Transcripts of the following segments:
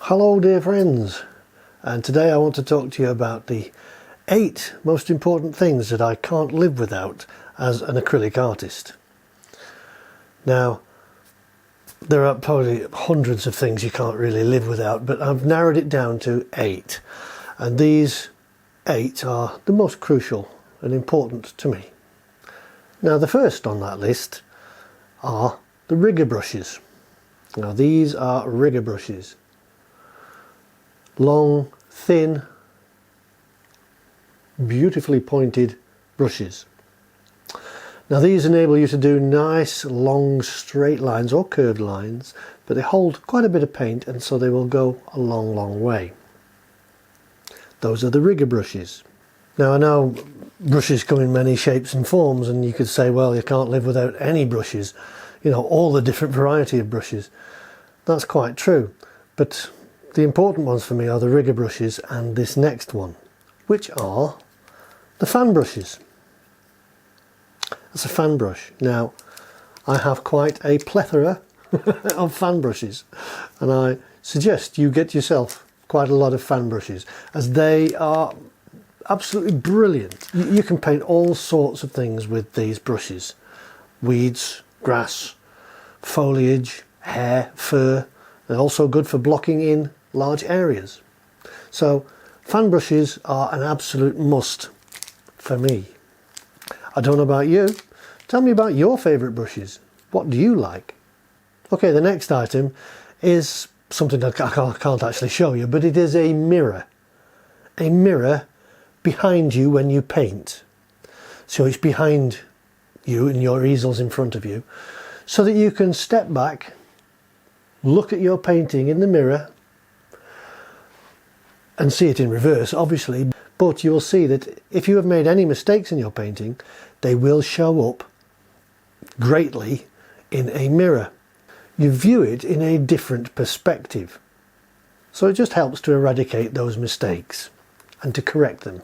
Hello dear friends, and today I want to talk to you about the 8 most important things that I can't live without as an acrylic artist. Now, there are probably hundreds of things you can't really live without, but I've narrowed it down to 8, and these 8 are the most crucial and important to me. Now, the first on that list are the rigger brushes. Now, these are rigger brushes. Long, thin, beautifully pointed brushes. Now these enable you to do nice long straight lines or curved lines, but they hold quite a bit of paint and so they will go a long way. Those are the rigger brushes. Now I know brushes come in many shapes and forms, and you could say, well, you can't live without any brushes, you know, all the different variety of brushes. That's quite true, but the important ones for me are the rigger brushes and this next one, which are the fan brushes. That's a fan brush. Now, I have quite a plethora of fan brushes, and I suggest you get yourself quite a lot of fan brushes, as they are absolutely brilliant. You can paint all sorts of things with these brushes. Weeds, grass, foliage, hair, fur. They're also good for blocking in large areas. So fan brushes are an absolute must for me. I don't know about you. Tell me about your favourite brushes. What do you like? Okay, the next item is something that I can't actually show you, but it is a mirror. A mirror behind you when you paint. So it's behind you and your easel's in front of you, so that you can step back, look at your painting in the mirror and see it in reverse, obviously, but you will see that if you have made any mistakes in your painting, they will show up greatly in a mirror. You view it in a different perspective. So it just helps to eradicate those mistakes and to correct them.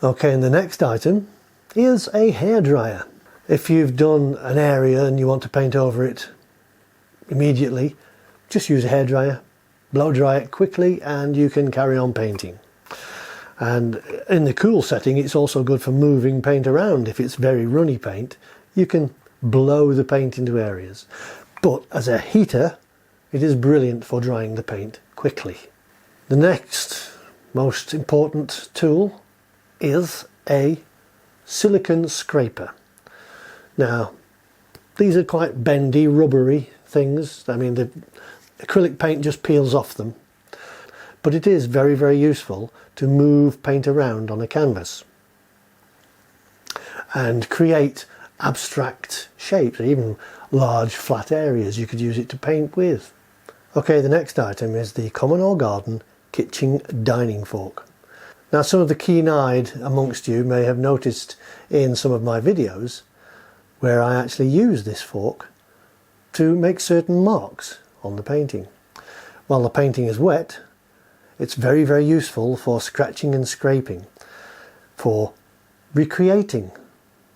Okay, and the next item is a hairdryer. If you've done an area and you want to paint over it immediately, just use a hairdryer. Blow dry it quickly and you can carry on painting. And in the cool setting, it's also good for moving paint around. If it's very runny paint, you can blow the paint into areas. But as a heater, it is brilliant for drying the paint quickly. The next most important tool is a silicone scraper. Now, these are quite bendy, rubbery things. I mean, the acrylic paint just peels off them, but it is very useful to move paint around on a canvas and create abstract shapes, even large flat areas you could use it to paint with. Okay, the next item is the common or garden kitchen dining fork. Now, some of the keen-eyed amongst you may have noticed in some of my videos where I actually use this fork to make certain marks on the painting. While the painting is wet, it's very useful for scratching and scraping, for recreating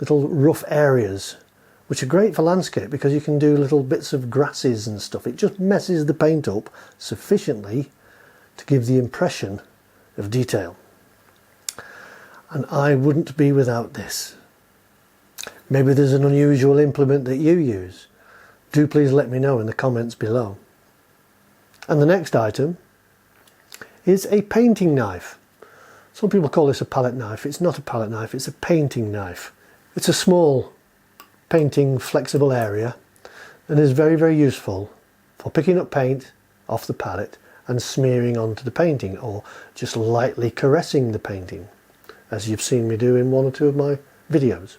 little rough areas, which are great for landscape because you can do little bits of grasses and stuff. It just messes the paint up sufficiently to give the impression of detail. And I wouldn't be without this. Maybe there's an unusual implement that you use. Do please let me know in the comments below. And the next item is a painting knife. Some people call this a palette knife. It's not a palette knife, it's a painting knife. It's a small painting flexible area and is very useful for picking up paint off the palette and smearing onto the painting, or just lightly caressing the painting, as you've seen me do in one or two of my videos.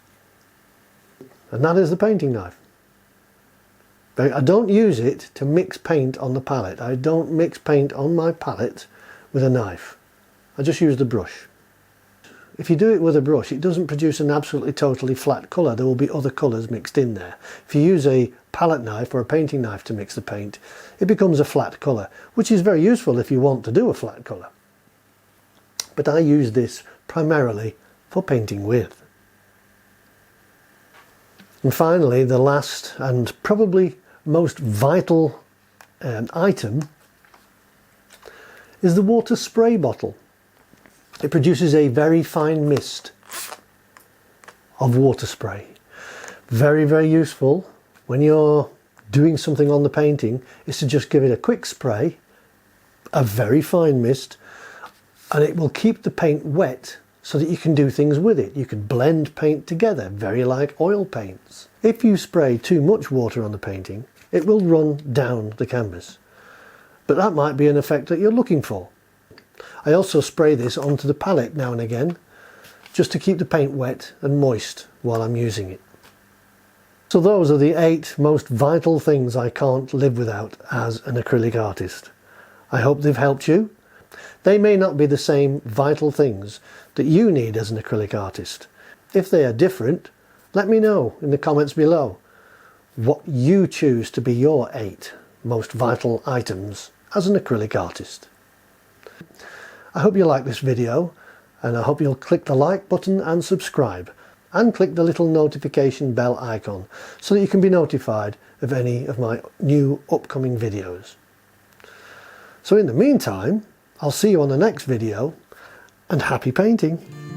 And that is the painting knife. I don't use it to mix paint on the palette. I don't mix paint on my palette with a knife. I just use the brush. If you do it with a brush, it doesn't produce an absolutely totally flat colour. There will be other colours mixed in there. If you use a palette knife or a painting knife to mix the paint, it becomes a flat colour, which is very useful if you want to do a flat colour. But I use this primarily for painting with. And finally, the last and probably most vital item is the water spray bottle. It produces a very fine mist of water spray. Very, very useful when you're doing something on the painting, is to just give it a quick spray, a very fine mist, and it will keep the paint wet so that you can do things with it. You can blend paint together, very like oil paints. If you spray too much water on the painting, it will run down the canvas. But that might be an effect that you're looking for. I also spray this onto the palette now and again, just to keep the paint wet and moist while I'm using it. So those are the 8 most vital things I can't live without as an acrylic artist. I hope they've helped you. They may not be the same vital things that you need as an acrylic artist. If they are different, let me know in the comments below what you choose to be your 8 most vital items as an acrylic artist. I hope you like this video, and I hope you'll click the like button and subscribe, and click the little notification bell icon so that you can be notified of any of my new upcoming videos. So in the meantime, I'll see you on the next video, and happy painting!